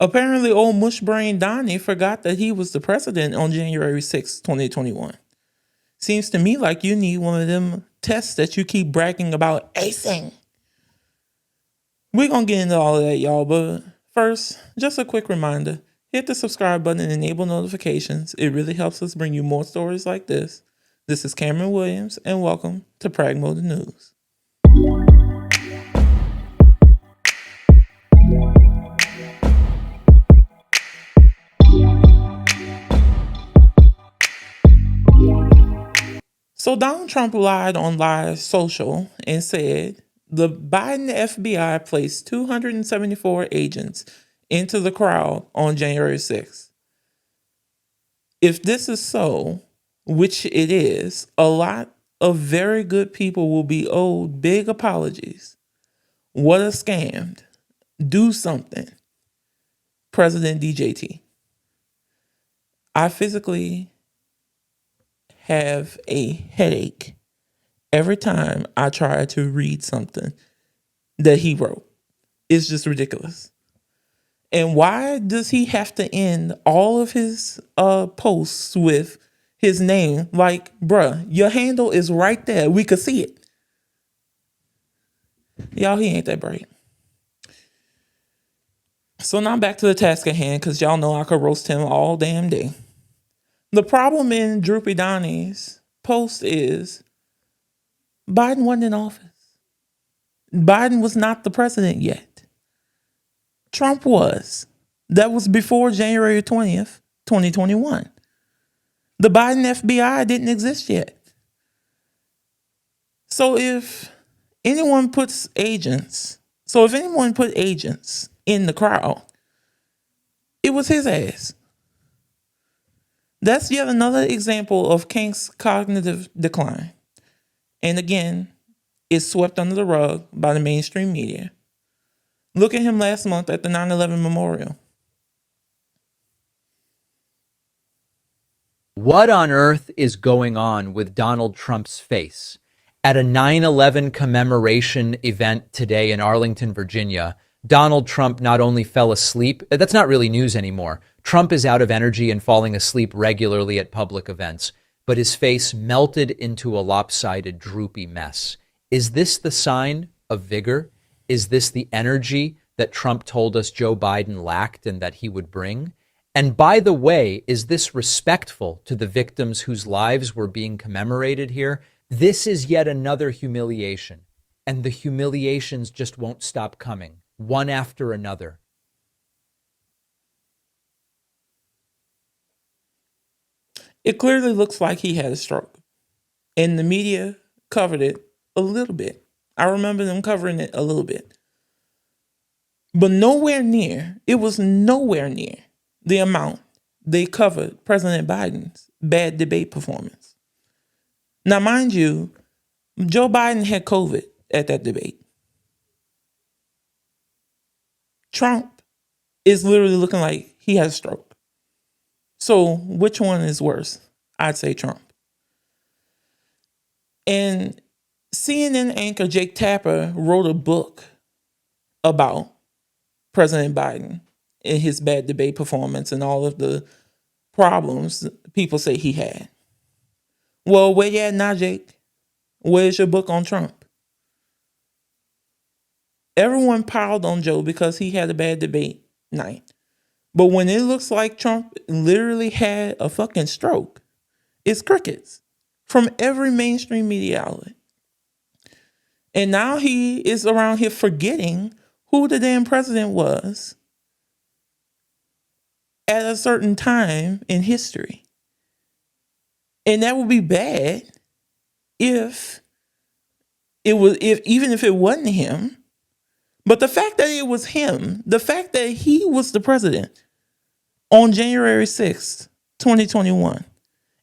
Apparently, old mushbrain Donnie forgot that he was the president on January 6, 2021. Seems to me like you need one of them tests that you keep bragging about acing. We're going to get into all of that, y'all, but first, just a quick reminder. Hit the subscribe button and enable notifications. It really helps us bring you more stories like this. This is Kameron Williams, and welcome to Pragmotiv News. So Donald Trump lied on Live Social and said the Biden FBI placed 274 agents into the crowd on January 6th. If this is so, which it is, a lot of very good people will be owed big apologies. What a scam. Do something. President DJT. I physically have a headache every time I try to read something that he wrote. It's just ridiculous. And why does he have to end all of his posts with his name? Like, bruh, your handle is right there. We could see it. Y'all, he ain't that bright. So now back to the task at hand, because y'all know I could roast him all damn day. The problem in Droopy Donnie's post is Biden wasn't in office. Biden was not the president yet. Trump was. That was before January 20th, 2021. The Biden FBI didn't exist yet. So if anyone put agents in the crowd, it was his ass. That's yet another example of Kank's cognitive decline. And again, it's swept under the rug by the mainstream media. Look at him last month at the 9/11 memorial. What on earth is going on with Donald Trump's face? At a 9/11 commemoration event today in Arlington, Virginia, Donald Trump not only fell asleep, that's not really news anymore. Trump is out of energy and falling asleep regularly at public events, but his face melted into a lopsided, droopy mess. Is this the sign of vigor? Is this the energy that Trump told us Joe Biden lacked and that he would bring? And by the way, is this respectful to the victims whose lives were being commemorated here? This is yet another humiliation, and the humiliations just won't stop coming, one after another. It clearly looks like he had a stroke, and the media covered it a little bit. I remember them covering it a little bit. But it was nowhere near the amount they covered President Biden's bad debate performance. Now, mind you, Joe Biden had COVID at that debate. Trump is literally looking like he has a stroke. So which one is worse? I'd say Trump. And CNN anchor Jake Tapper wrote a book about President Biden and his bad debate performance and all of the problems people say he had. Well, where you at now, Jake? Where's your book on Trump? Everyone piled on Joe because he had a bad debate night. But when it looks like Trump literally had a fucking stroke, it's crickets from every mainstream media outlet. And now he is around here forgetting who the damn president was at a certain time in history. And that would be bad if even if it wasn't him. But the fact that it was him, the fact that he was the president on January 6th, 2021,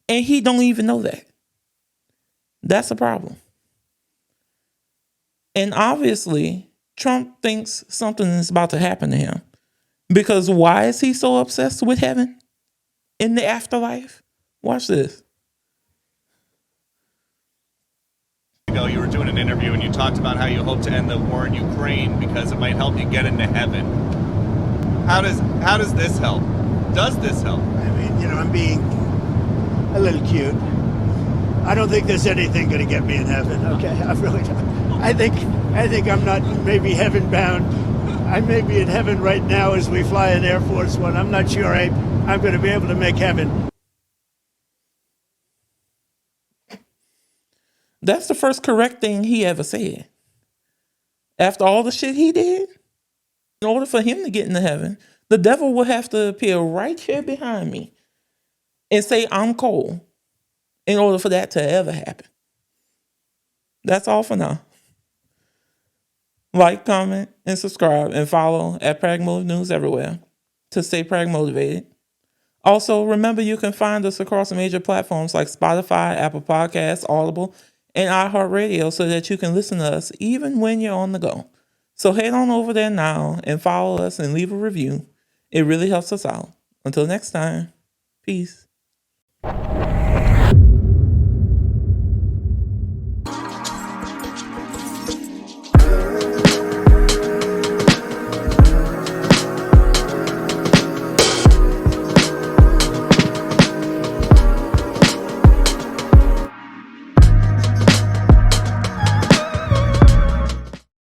and he don't even know that. That's a problem. And obviously, Trump thinks something is about to happen to him. Because why is he so obsessed with heaven in the afterlife? Watch this. You were doing an interview and you talked about how you hope to end the war in Ukraine because it might help you get into heaven. How does this help? Does this help? I mean, I'm being a little cute. I don't think there's anything going to get me in heaven. Okay, I really don't. I think I'm not maybe heaven bound. I may be in heaven right now as we fly in Air Force One. I'm not sure I'm going to be able to make heaven. That's the first correct thing he ever said. After all the shit he did, in order for him to get into heaven, the devil will have to appear right here behind me and say, I'm cold, in order for that to ever happen. That's all for now. Like, comment, and subscribe, and follow at Pragmotiv News everywhere to stay pragmotivated. Also, remember you can find us across major platforms like Spotify, Apple Podcasts, Audible, and iHeartRadio so that you can listen to us even when you're on the go. So head on over there now and follow us and leave a review. It really helps us out. Until next time, peace.